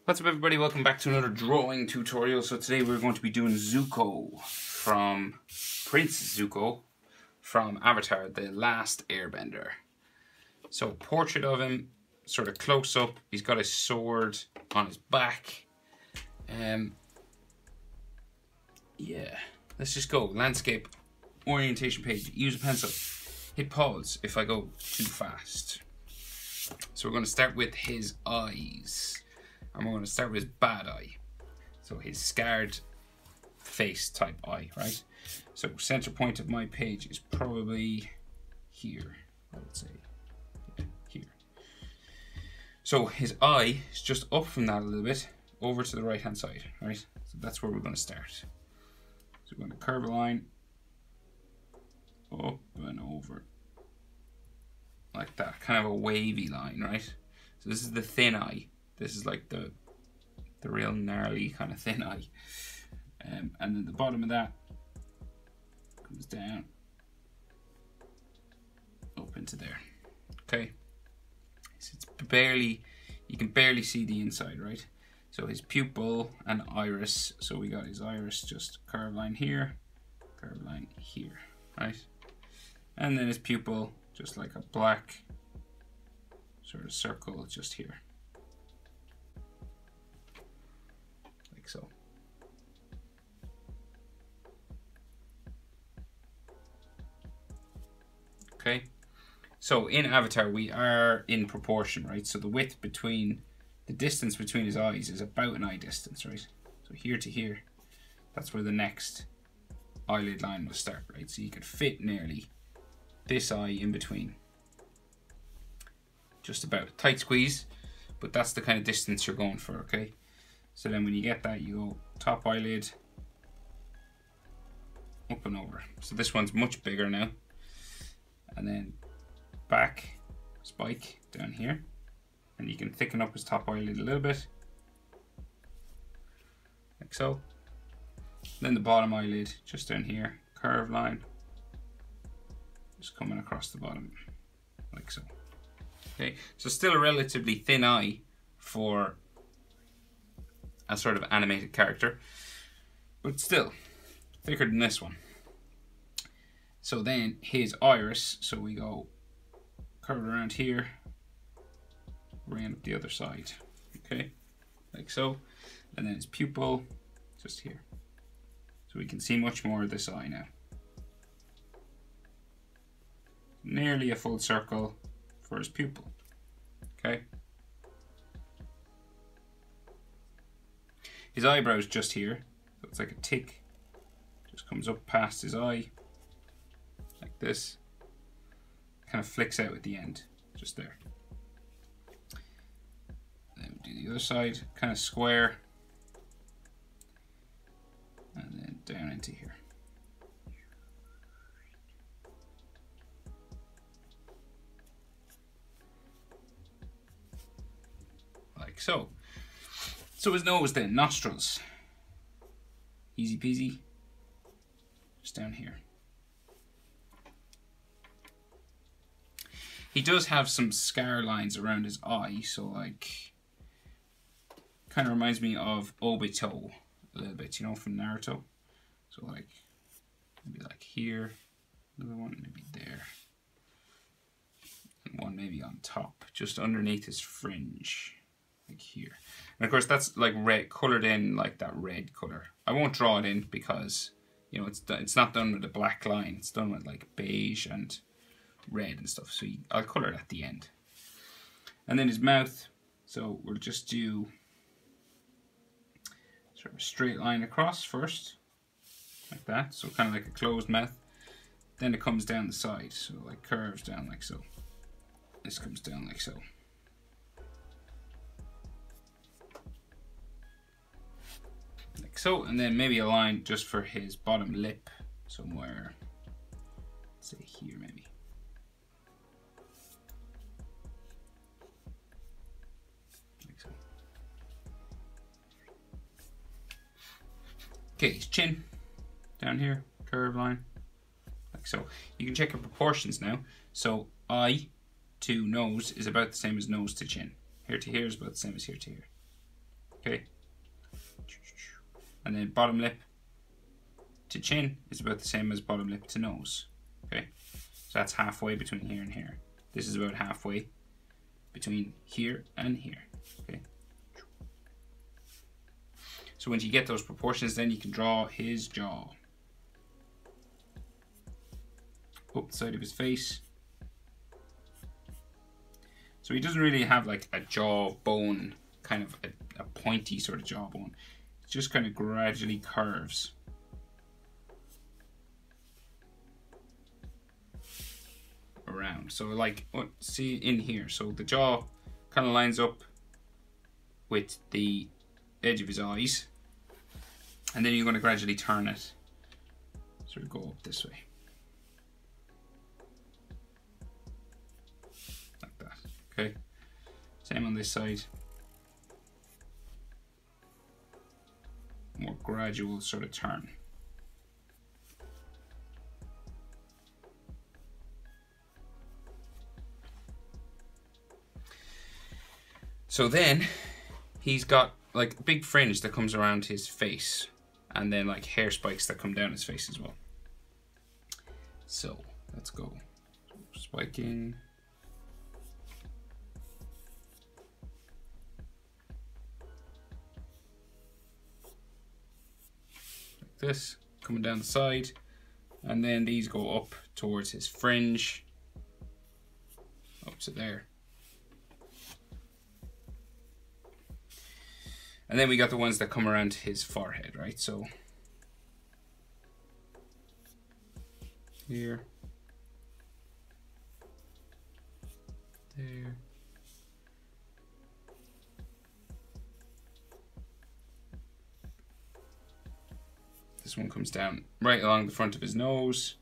What's up everybody, welcome back to another drawing tutorial. So today we're going to be doing Zuko from Prince Zuko from Avatar, The Last Airbender. So portrait of him, sort of close up, he's got his sword on his back. Yeah, let's just go. Landscape orientation page, use a pencil. Hit pause if I go too fast. So we're going to start with his eyes. And we're going to start with his bad eye. So his scarred face type eye, right? So center point of my page is probably here, I would say. Yeah, here. So his eye is just up from that a little bit, over to the right hand side, right? So that's where we're going to start. So we're going to curve a line up and over. Like that, kind of a wavy line, right? So this is the thin eye. This is like the real gnarly kind of thin eye. And then the bottom of that comes down up into there. Okay. So it's barely, you can barely see the inside, right? So his pupil and iris. So we got his iris, just curve line here, curve line here, right? And then his pupil, just like a black sort of circle just here. Like so. Okay. So in Avatar we are in proportion, right? So the width between, the distance between his eyes is about an eye distance, right? So here to here, that's where the next eyelid line will start, right? So you could fit nearly this eye in between. Just about. Tight squeeze, but that's the kind of distance you're going for, okay? So then when you get that, you go top eyelid, up and over. So this one's much bigger now. And then back spike down here. And you can thicken up his top eyelid a little bit. Like so. Then the bottom eyelid, just down here, curve line. Just coming across the bottom, like so. Okay, so still a relatively thin eye for a sort of animated character, but still thicker than this one. So then his iris, so we go curve around here, round up the other side, okay, like so. And then his pupil, just here. So we can see much more of this eye now. Nearly a full circle for his pupil, okay. His eyebrow's just here, so it's like a tick, just comes up past his eye, like this, kind of flicks out at the end, just there. Then we do the other side, kind of square, and then down into here. Like so. So his nose then, nostrils. Easy peasy. Just down here. He does have some scar lines around his eye, so like, kind of reminds me of Obito a little bit, you know, from Naruto. So like, maybe like here, another one maybe there, and one maybe on top, just underneath his fringe. Like here, and of course that's like red, colored in like that red color. I won't draw it in because, you know, it's not done with a black line. It's done with like beige and red and stuff. So I'll color it at the end. And then his mouth. So we'll just do sort of a straight line across first, like that. So kind of like a closed mouth. Then it comes down the side. So like curves down like so. This comes down like so. Like so, and then maybe a line just for his bottom lip somewhere, let's say here maybe. Like so. Okay, his chin, down here, curve line, like so. You can check your proportions now. So eye to nose is about the same as nose to chin. Here to here is about the same as here to here. Okay. And then bottom lip to chin is about the same as bottom lip to nose. Okay. So that's halfway between here and here. This is about halfway between here and here. Okay. So once you get those proportions, then you can draw his jaw. Up the side of his face. So he doesn't really have like a jawbone, kind of a pointy sort of jawbone. It just kind of gradually curves. Around. So like, see in here, so the jaw kind of lines up with the edge of his eyes, and then you're going to gradually turn it, sort of go up this way. Like that. Okay. Same on this side. More gradual sort of turn. So then he's got like a big fringe that comes around his face, and then like hair spikes that come down his face as well. So let's go. Spiking. Like this, coming down the side, and then these go up towards his fringe, up to there. And then we got the ones that come around his forehead, right? So here, there, this one comes down right along the front of his nose,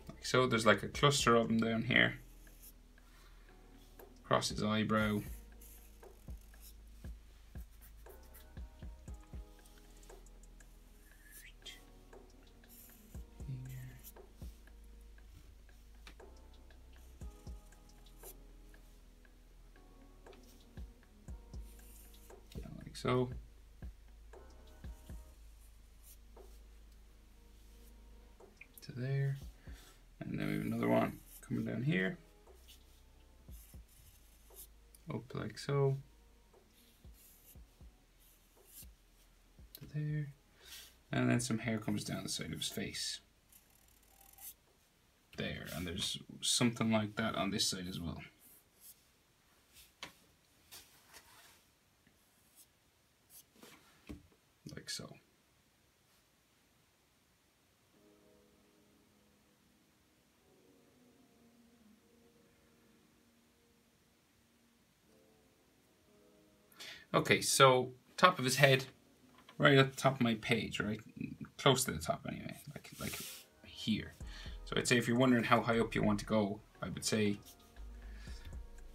like so. There's like a cluster of them down here. Across his eyebrow. Yeah, like so. To there. And then we have another one coming down here. Up like so, to there, and then some hair comes down the side of his face, there, and there's something like that on this side as well. Like so. Okay, so top of his head, right at the top of my page, right? Close to the top anyway, like here. So I'd say if you're wondering how high up you want to go, I would say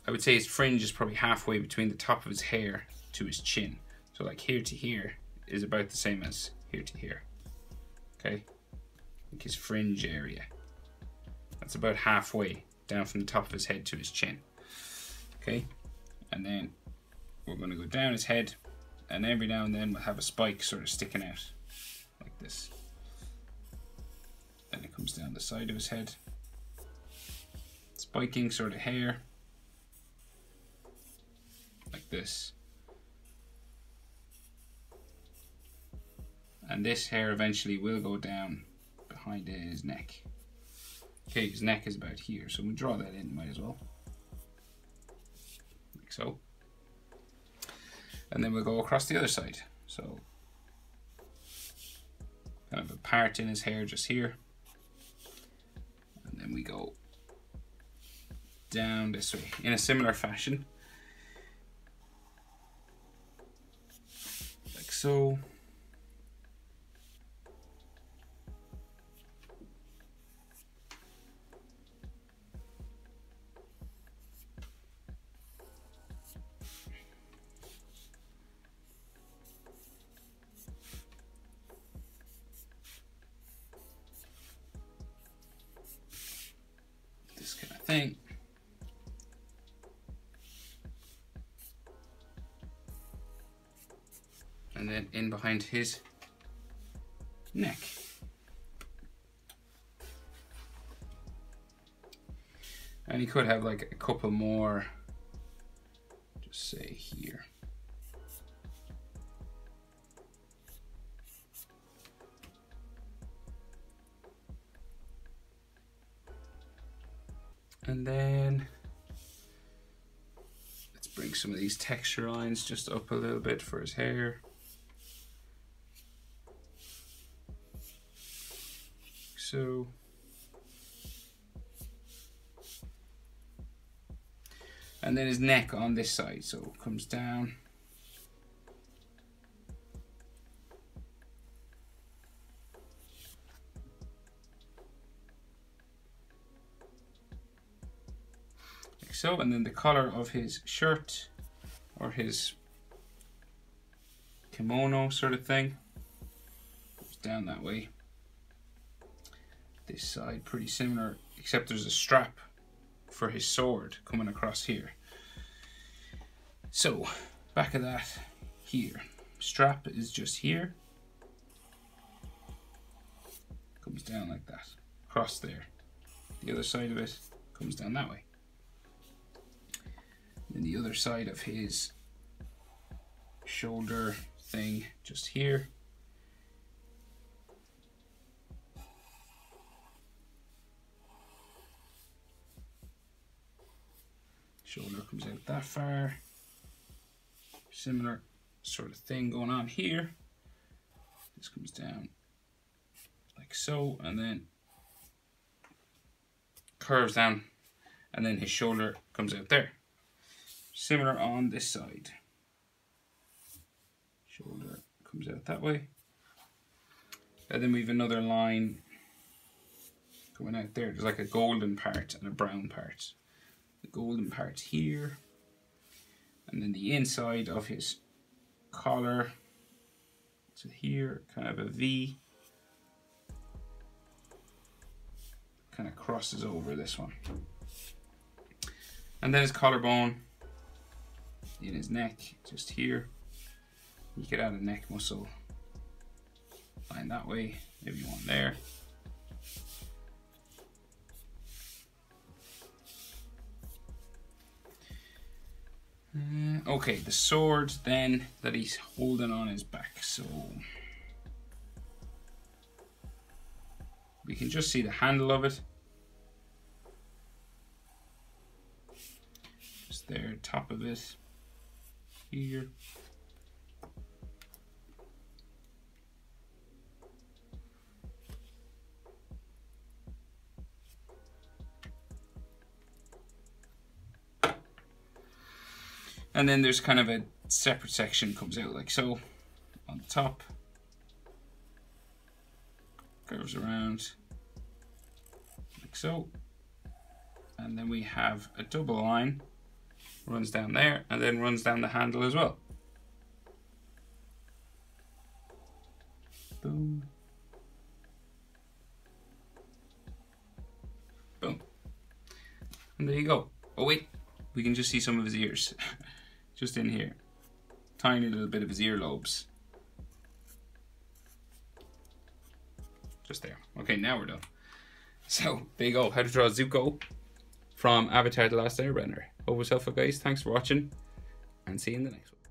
his fringe is probably halfway between the top of his hair to his chin. So like here to here is about the same as here to here. Okay? Like his fringe area. That's about halfway down from the top of his head to his chin. Okay? And then we're going to go down his head, and every now and then we'll have a spike sort of sticking out like this. Then it comes down the side of his head, spiking sort of hair like this, and this hair eventually will go down behind his neck. Okay, his neck is about here, so we'll draw that in, might as well, like so. And then we'll go across the other side. So kind of a part in his hair just here. And then we go down this way in a similar fashion. Like so. Thing. and then in behind his neck. And he could have like a couple more, just say here. And then let's bring some of these texture lines just up a little bit for his hair. So. And then his neck on this side, so it comes down. Like so, and then the color of his shirt or his kimono sort of thing goes down that way. This side pretty similar, except there's a strap for his sword coming across here. So back of that here, strap is just here, comes down like that, across there. The other side of it comes down that way. Then the other side of his shoulder thing just here. Shoulder comes out that far. Similar sort of thing going on here. This comes down like so, and then curves down, and then his shoulder comes out there. Similar on this side. Shoulder comes out that way. And then we have another line going out there. There's like a golden part and a brown part. The golden part here, and then the inside of his collar to here, kind of a V, kind of crosses over this one, and then his collarbone in his neck, just here. You could add a neck muscle line that way, maybe one there. Okay, the sword then that he's holding on his back, so we can just see the handle of it. Just there, top of it, here. And then there's kind of a separate section comes out like so on the top, curves around like so, and then we have a double line runs down there and then runs down the handle as well. Boom. Boom. And there you go. Oh wait, we can just see some of his ears. Just in here. Tiny little bit of his earlobes. Just there. Okay, now we're done. So, there you go. How to draw Zuko from Avatar: The Last Airbender. Hope it was helpful, guys. Thanks for watching, and see you in the next one.